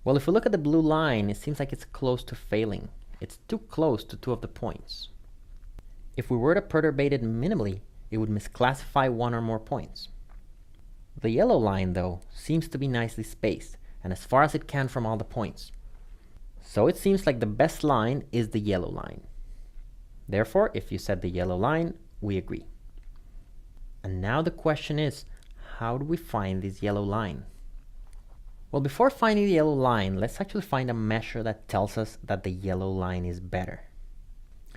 Well, if we look at the blue line, it seems like it's close to failing. It's too close to two of the points. If we were to perturbate it minimally, it would misclassify one or more points. The yellow line, though, seems to be nicely spaced, and as far as it can from all the points. So it seems like the best line is the yellow line. Therefore, if you said the yellow line, we agree. And now the question is, how do we find this yellow line? Well, before finding the yellow line, let's actually find a measure that tells us that the yellow line is better.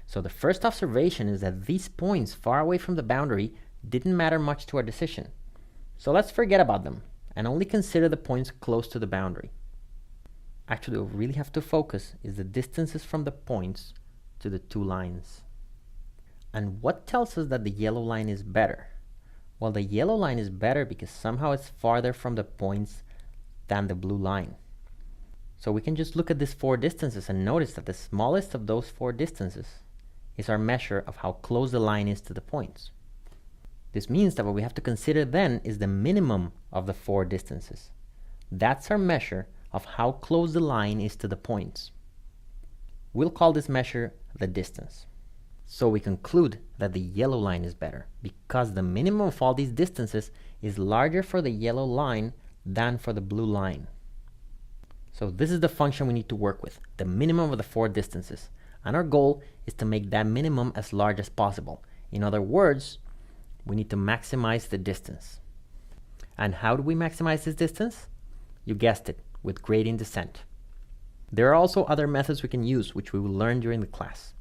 So the first observation is that these points far away from the boundary didn't matter much to our decision. So let's forget about them and only consider the points close to the boundary. Actually, what we really have to focus is the distances from the points to the two lines. And what tells us that the yellow line is better? Well, the yellow line is better because somehow it's farther from the points than the blue line. So we can just look at these four distances and notice that the smallest of those four distances is our measure of how close the line is to the points. This means that what we have to consider then is the minimum of the four distances. That's our measure of how close the line is to the points. We'll call this measure the distance. So we conclude that the yellow line is better because the minimum of all these distances is larger for the yellow line than for the blue line. So this is the function we need to work with, the minimum of the four distances. And our goal is to make that minimum as large as possible. In other words, we need to maximize the distance. And how do we maximize this distance? You guessed it, with gradient descent. There are also other methods we can use, which we will learn during the class.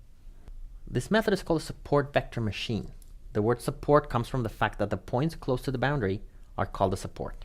This method is called a support vector machine. The word support comes from the fact that the points close to the boundary are called a support.